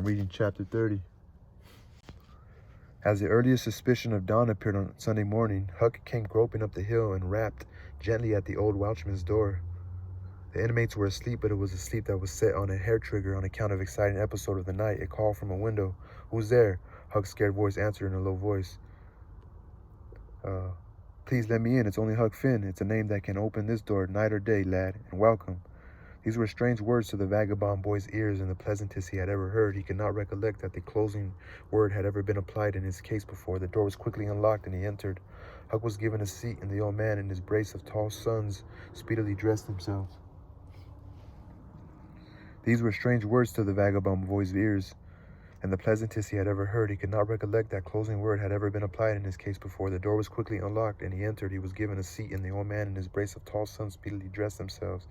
I'm reading chapter 30. As the earliest suspicion of dawn appeared on Sunday morning, Huck came groping up the hill and rapped gently at the old watchman's door. The inmates were asleep, but it was a sleep that was set on a hair trigger on account of exciting episode of the night. A call from a window. "Who's there?" Huck's scared voice answered in a low voice. Please let me in. It's only Huck Finn. It's a name that can open this door night or day, lad, and welcome." These were strange words to the vagabond boy's ears, and the pleasantest he had ever heard. He could not recollect that the closing word had ever been applied in his case before. The door was quickly unlocked, and he entered. Huck was given a seat, and the old man and his brace of tall sons speedily dressed themselves. These were strange words to the vagabond boy's ears, and the pleasantest he had ever heard. He could not recollect that closing word had ever been applied in his case before. The door was quickly unlocked, and he entered. He was given a seat, and the old man and his brace of tall sons speedily dressed themselves.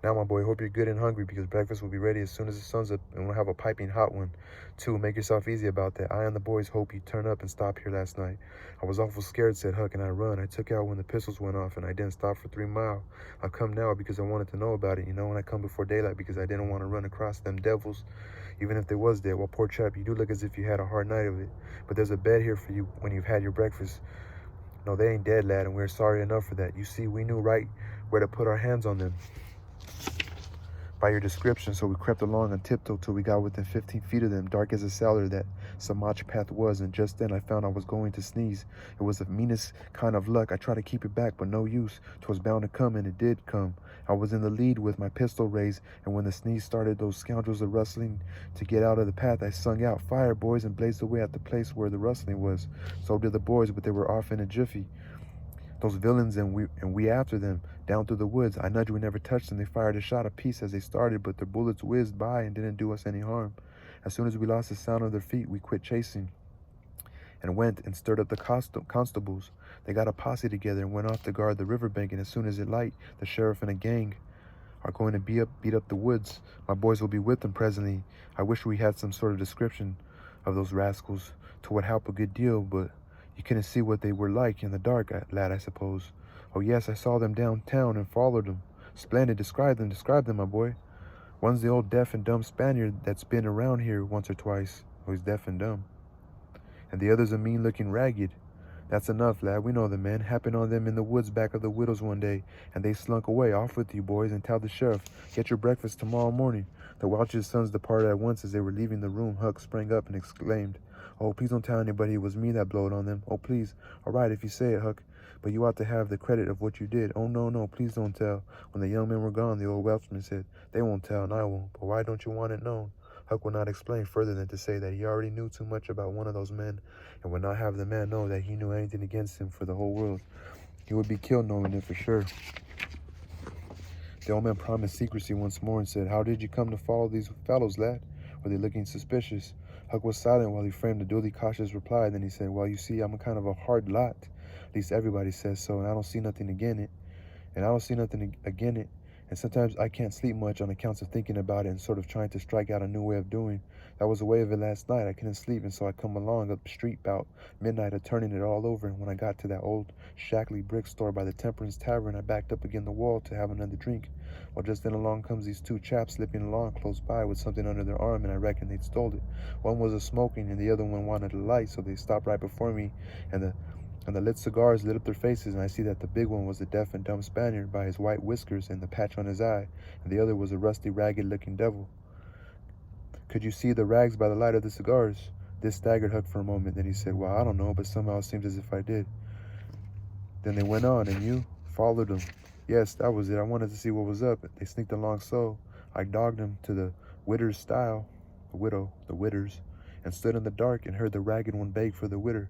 "Now, my boy, hope you're good and hungry, because breakfast will be ready as soon as the sun's up, and we'll have a piping hot one, too. Make yourself easy about that. I and the boys hope you turn up and stop here last night." "I was awful scared," said Huck, "and I run. I took out when the pistols went off, and I didn't stop for 3 miles. I've come now because I wanted to know about it, and I come before daylight because I didn't want to run across them devils, even if they was dead." "Well, poor chap, you do look as if you had a hard night of it, but there's a bed here for you when you've had your breakfast." "No, they ain't dead, lad, and we're sorry enough for that. You see, we knew right where to put our hands on them by your description, so we crept along on tiptoe till we got within 15 feet of them, dark as a cellar that Samach path was, and just then I found I was going to sneeze. It was the meanest kind of luck. I tried to keep it back, but no use. 'Twas bound to come, and it did come. I was in the lead with my pistol raised, and when the sneeze started, those scoundrels are rustling to get out of the path, I sung out, 'Fire, boys,' and blazed away at the place where the rustling was. So did the boys, but they were off in a jiffy, those villains, and we after them, down through the woods. I nudged, we never touched them. They fired a shot apiece as they started, but their bullets whizzed by and didn't do us any harm. As soon as we lost the sound of their feet, we quit chasing and went and stirred up the constables. They got a posse together and went off to guard the riverbank, and as soon as it light, the sheriff and a gang are going to beat up the woods. My boys will be with them presently. I wish we had some sort of description of those rascals. 'Twould help a good deal, but you couldn't see what they were like in the dark, lad, I suppose." "Oh, yes, I saw them downtown and followed them." "Splendid. Describe them, my boy." "One's the old deaf and dumb Spaniard that's been around here once or twice." "Oh, he's deaf and dumb." "And the other's a mean-looking ragged." "That's enough, lad. We know the men. Happened on them in the woods back of the widow's one day, and they slunk away. Off with you, boys, and tell the sheriff. Get your breakfast tomorrow morning." The watch's sons departed at once. As they were leaving the room, Huck sprang up and exclaimed, "Oh, please don't tell anybody it was me that blowed on them. Oh, please." "All right, if you say it, Huck. But you ought to have the credit of what you did." "Oh, no, please don't tell." When the young men were gone, the old Welshman said, "They won't tell, and I won't. But why don't you want it known?" Huck would not explain further than to say that he already knew too much about one of those men, and would not have the man know that he knew anything against him for the whole world. He would be killed knowing it for sure. The old man promised secrecy once more and said, "How did you come to follow these fellows, lad? Were they looking suspicious?" Huck was silent while he framed a duly cautious reply. Then he said, "Well, you see, I'm a kind of a hard lot. At least everybody says so, and I don't see nothing again it. And sometimes I can't sleep much on accounts of thinking about it and sort of trying to strike out a new way of doing. That was the way of it last night. I couldn't sleep, and so I come along up the street about midnight, turning it all over. And when I got to that old shackly brick store by the Temperance Tavern, I backed up against the wall to have another drink. Well, just then along comes these two chaps slipping along close by with something under their arm, and I reckon they'd stole it. One was a smoking, and the other one wanted a light, so they stopped right before me, and the lit cigars lit up their faces, and I see that the big one was the deaf and dumb Spaniard by his white whiskers and the patch on his eye, and the other was a rusty, ragged-looking devil. Could you see the rags by the light of the cigars?" This staggered Huck for a moment. Then he said, "Well, I don't know, but somehow it seems as if I did." Then they went on, and you followed them. "Yes, that was it. I wanted to see what was up. They sneaked along so. I dogged them to the widow's stile, the widow's, and stood in the dark and heard the ragged one beg for the widder,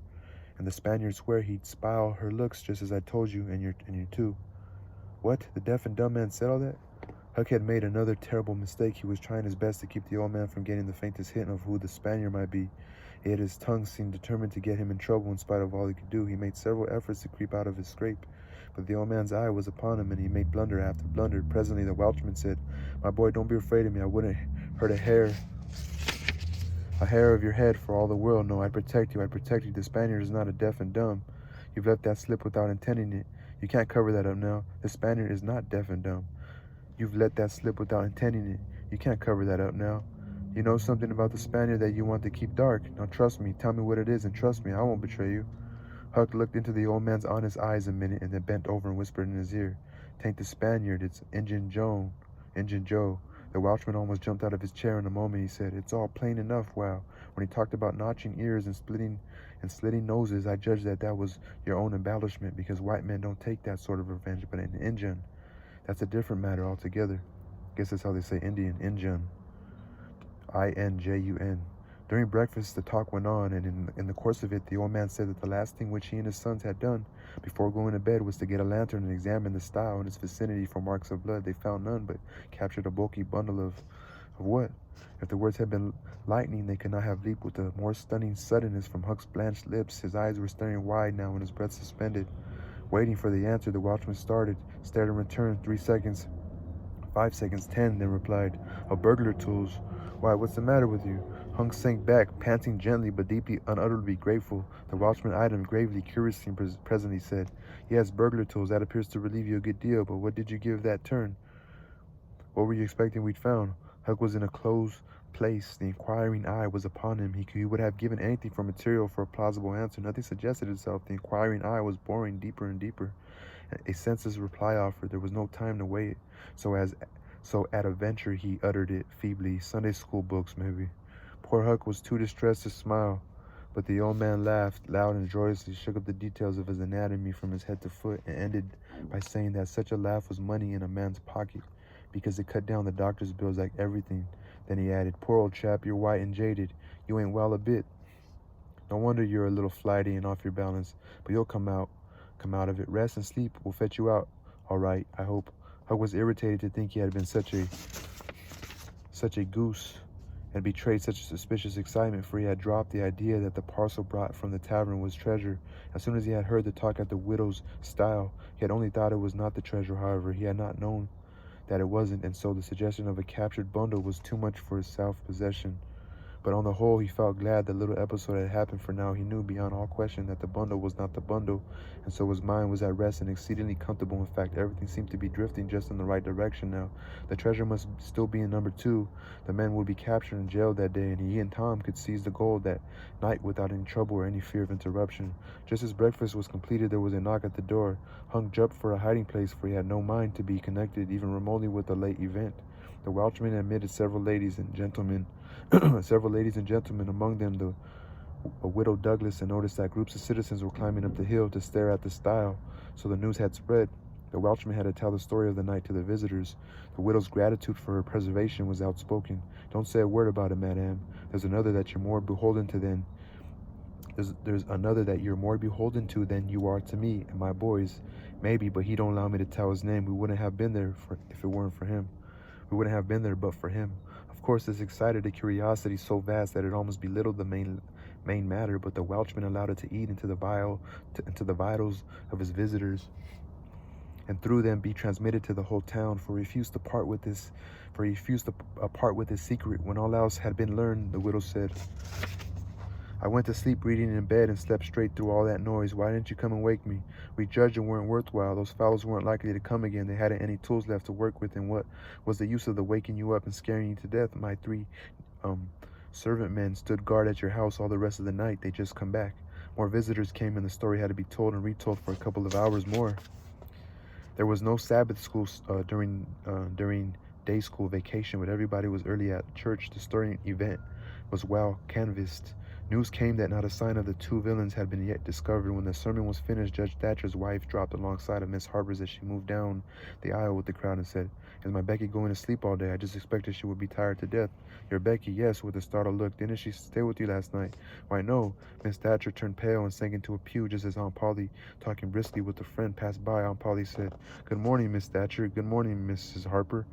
and the Spaniard swear he'd spile her looks just as I told you, and you too." "What? The deaf and dumb man said all that?" Huck had made another terrible mistake. He was trying his best to keep the old man from getting the faintest hint of who the Spaniard might be. Yet his tongue seemed determined to get him in trouble in spite of all he could do. He made several efforts to creep out of his scrape, but the old man's eye was upon him, and he made blunder after blunder. Presently the Welshman said, "My boy, don't be afraid of me. I wouldn't hurt a hair of your head for all the world. No, I'd protect you. The Spaniard is not a deaf and dumb. You've let that slip without intending it. You can't cover that up now. The Spaniard is not deaf and dumb. You've let that slip without intending it. You can't cover that up now. You know something about the Spaniard that you want to keep dark. Now trust me, tell me what it is, and trust me, I won't betray you. Huck looked into the old man's honest eyes a minute and then bent over and whispered in his ear, "'Tain't the Spaniard, it's Injun Joe." The Welshman almost jumped out of his chair in a moment. He said, "It's all plain enough, wow. When he talked about notching ears and slitting noses, I judged that was your own embellishment, because white men don't take that sort of revenge, but an Injun, that's a different matter altogether. Guess that's how they say Indian, Injun. Injun. During breakfast, the talk went on, and in the course of it, the old man said that the last thing which he and his sons had done before going to bed was to get a lantern and examine the stile in its vicinity for marks of blood. They found none, but captured a bulky bundle of what? If the words had been lightning, they could not have leaped with a more stunning suddenness from Huck's blanched lips. His eyes were staring wide now and his breath suspended. Waiting for the answer, the watchman stared and returned. 3 seconds, 5 seconds, 10, then replied, "A burglar tools." "Why, what's the matter with you?" Hunk sank back, panting gently but deeply, unutterably grateful. The watchman eyed him gravely, curiously, and presently said, "Yes, burglar tools. That appears to relieve you a good deal, but what did you give that turn? What were you expecting we'd found?" Huck was in a closed place. The inquiring eye was upon him. He would have given anything for material for a plausible answer. Nothing suggested itself. The inquiring eye was boring deeper and deeper. A senseless reply offered. There was no time to wait. So at a venture he uttered it feebly. "Sunday school books, maybe." Poor Huck was too distressed to smile, but the old man laughed loud and joyously, shook up the details of his anatomy from his head to foot, and ended by saying that such a laugh was money in a man's pocket, because it cut down the doctor's bills like everything. Then he added, "Poor old chap, you're white and jaded. You ain't well a bit. No wonder you're a little flighty and off your balance, but you'll come out of it. Rest and sleep will fetch you out all right, I hope." Huck was irritated to think he had been such a goose and betrayed such a suspicious excitement, for he had dropped the idea that the parcel brought from the tavern was treasure. As soon as he had heard the talk at the widow's stile, he had only thought it was not the treasure. However, he had not known that it wasn't, and so the suggestion of a captured bundle was too much for his self-possession. But on the whole, he felt glad the little episode had happened, for now he knew beyond all question that the bundle was not the bundle, and so his mind was at rest and exceedingly comfortable. In fact, everything seemed to be drifting just in the right direction now. The treasure must still be in number 2. The men would be captured and jailed that day, and he and Tom could seize the gold that night without any trouble or any fear of interruption. Just as breakfast was completed, there was a knock at the door. Hunk jumped for a hiding place, for he had no mind to be connected even remotely with the late event. The watchman admitted several ladies and gentlemen, among them a widow Douglas, and noticed that groups of citizens were climbing up the hill to stare at the stile. So the news had spread. The Welshman had to tell the story of the night to the visitors. The widow's gratitude for her preservation was outspoken. "Don't say a word about it, madame. There's another that you're more beholden to than you are to me and my boys. Maybe, but he don't allow me to tell his name. We wouldn't have been there if it weren't for him. We wouldn't have been there but for him." Of course, this excited a curiosity so vast that it almost belittled the main matter, but the Welshman allowed it to eat into the vitals of his visitors, and through them be transmitted to the whole town. For he refused to part with his secret when all else had been learned. The widow said, "I went to sleep reading in bed and slept straight through all that noise. Why didn't you come and wake me? We judged it weren't worthwhile. Those fellows weren't likely to come again. They hadn't any tools left to work with, and what was the use of the waking you up and scaring you to death? My 3 servant men stood guard at your house all the rest of the night. They just come back. More visitors came, and the story had to be told and retold for a couple of hours more. There was no Sabbath school during day school vacation, but everybody was early at church. The stirring event was well canvassed. News came that not a sign of the 2 villains had been yet discovered. When the sermon was finished, Judge Thatcher's wife dropped alongside of Miss Harper's as she moved down the aisle with the crowd and said, "Is my Becky going to sleep all day? I just expected she would be tired to death." "Your Becky?" "Yes," with a startled look. "Didn't she stay with you last night?" "Why, no." Miss Thatcher turned pale and sank into a pew just as Aunt Polly, talking briskly with a friend, passed by. Aunt Polly said, "Good morning, Miss Thatcher." "Good morning, Mrs. Harper.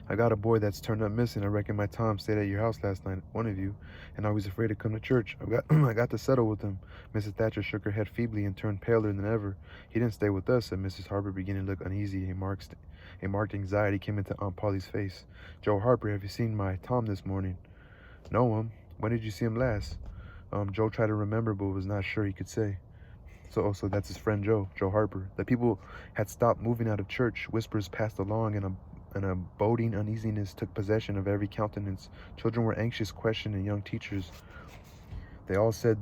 I got a boy that's turned up missing. I reckon my Tom stayed at your house last night, one of you, and I was afraid to come to church. I got to settle with him." Mrs. Thatcher shook her head feebly and turned paler than ever. "He didn't stay with us," said Mrs. Harper, beginning to look uneasy. A marked anxiety came into Aunt Polly's face. "Joe Harper, have you seen my Tom this morning?" "No, when did you see him last?" Joe tried to remember, but was not sure he could say. So that's his friend Joe Harper. The people had stopped moving out of church. Whispers passed along, and a boding uneasiness took possession of every countenance. Children were anxious, questioning young teachers. They all said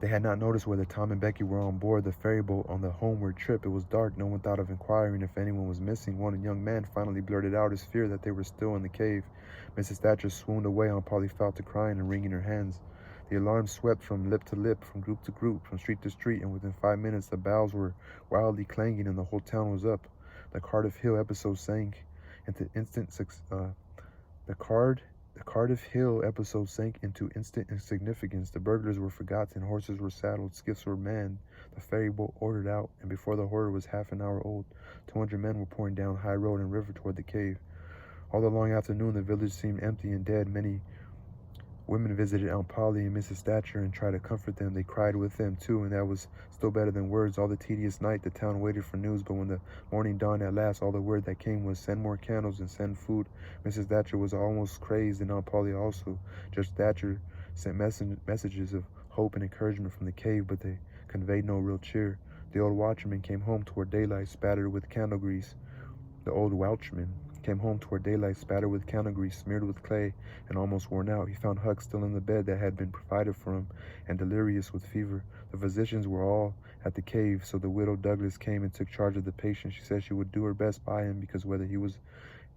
they had not noticed whether Tom and Becky were on board the ferry boat on the homeward trip. It was dark. No one thought of inquiring if anyone was missing. One young man finally blurted out his fear that they were still in the cave. Mrs. Thatcher swooned away. Aunt Polly fell to crying and wringing her hands. The alarm swept from lip to lip, from group to group, from street to street, and within 5 minutes the bells were wildly clanging and the whole town was up. The Cardiff Hill episode sank into instant insignificance. The burglars were forgotten, horses were saddled, skiffs were manned, the ferry boat ordered out, and before the horror was half an hour old, 200 men were pouring down High Road and river toward the cave. All the long afternoon the village seemed empty and dead. Many women visited Aunt Polly and Mrs. Thatcher and tried to comfort them. They cried with them too, and that was still better than words. All the tedious night the town waited for news, but when the morning dawned at last, all the word that came was send more candles and send food. Mrs. Thatcher was almost crazed, and Aunt Polly also. Judge Thatcher sent messages of hope and encouragement from the cave, but they conveyed no real cheer. The old watchman came home toward daylight, spattered with candle grease. Spattered with candle grease, smeared with clay, and almost worn out. He found Huck still in the bed that had been provided for him, and delirious with fever. The physicians were all at the cave, so the widow Douglas came and took charge of the patient. She said she would do her best by him, because whether he was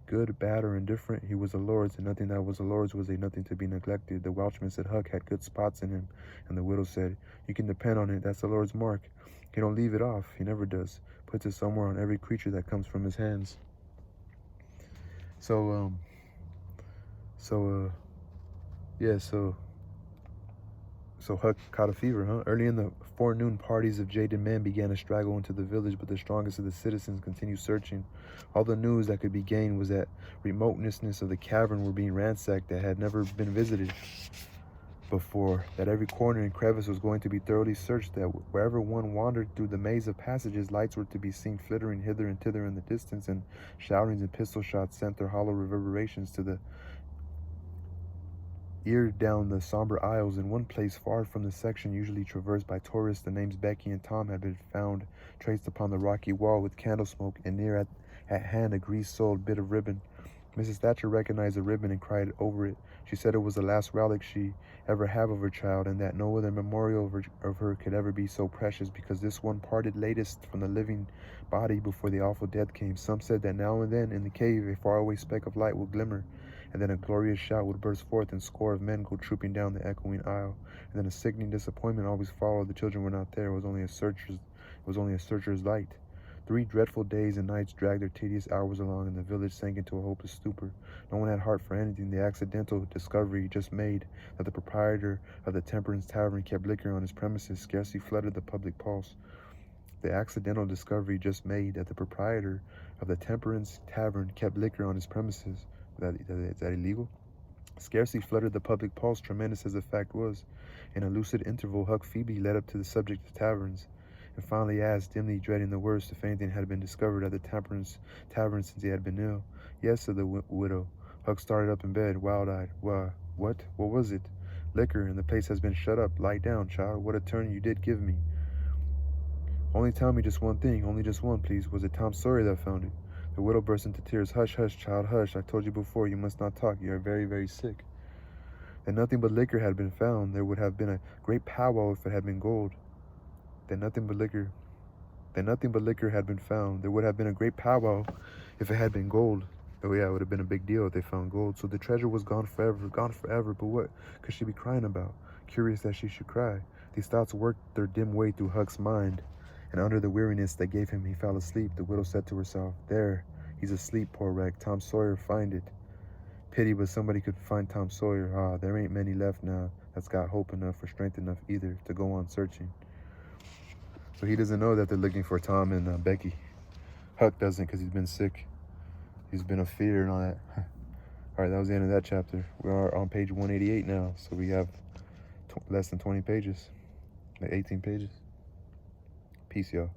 good, bad, or indifferent, he was the Lord's, and nothing that was the Lord's was nothing to be neglected. The watchman said Huck had good spots in him, and the widow said, "You can depend on it, that's the Lord's mark. He don't leave it off, he never does. Puts it somewhere on every creature that comes from his hands." So Huck caught a fever, huh? Early in the forenoon, parties of jaded men began to straggle into the village, but the strongest of the citizens continued searching. All the news that could be gained was that remotenesses of the cavern were being ransacked that had never been visited before, that every corner and crevice was going to be thoroughly searched, that wherever one wandered through the maze of passages, lights were to be seen flittering hither and thither in the distance, and shoutings and pistol shots sent their hollow reverberations to the ear down the somber aisles. In one place, far from the section usually traversed by tourists, the names Becky and Tom had been found traced upon the rocky wall with candle smoke, and near at hand a grease-soiled bit of ribbon. Mrs. Thatcher recognized the ribbon and cried over it. She said it was the last relic she ever had of her child, and that no other memorial of her could ever be so precious, because this one parted latest from the living body before the awful death came. Some said that now and then in the cave a faraway speck of light would glimmer, and then a glorious shout would burst forth, and a score of men go trooping down the echoing aisle, and then a sickening disappointment always followed. The children were not there. It was only a searcher's light. 3 dreadful days and nights dragged their tedious hours along, and the village sank into a hopeless stupor. No one had heart for anything. The accidental discovery just made that the proprietor of the Temperance Tavern kept liquor on his premises scarcely fluttered the public pulse. Is that illegal? Scarcely fluttered the public pulse, tremendous as the fact was. In a lucid interval, Huck Phoebe led up to the subject of taverns, and finally asked, dimly dreading the worst, if anything had been discovered at the Temperance Tavern since he had been ill. "Yes," said the widow. Huck started up in bed, wild-eyed. "Why, what was it?" "Liquor, and the place has been shut up. Lie down, child. What a turn you did give me." "Only tell me just one thing, only just one, please. Was it Tom Sawyer that found it?" The widow burst into tears. "Hush, hush, child, hush. I told you before, you must not talk. You are very, very sick." "Then nothing but liquor had been found. There would have been a great powwow if it had been gold." Then nothing but liquor had been found. There would have been a great powwow if it had been gold. Oh yeah, it would have been a big deal if they found gold. So the treasure was gone forever, but what could she be crying about? Curious that she should cry. These thoughts worked their dim way through Huck's mind, and under the weariness they gave him, he fell asleep. The widow said to herself, "There, he's asleep, poor wreck. Tom Sawyer find it. Pity, but somebody could find Tom Sawyer. Ah, there ain't many left now that's got hope enough or strength enough either to go on searching." So he doesn't know that they're looking for Tom and Becky. Huck doesn't, because he's been sick. He's been a fear and all that. All right, that was the end of that chapter. We are on page 188 now, so we have less than 20 pages, like 18 pages. Peace, y'all.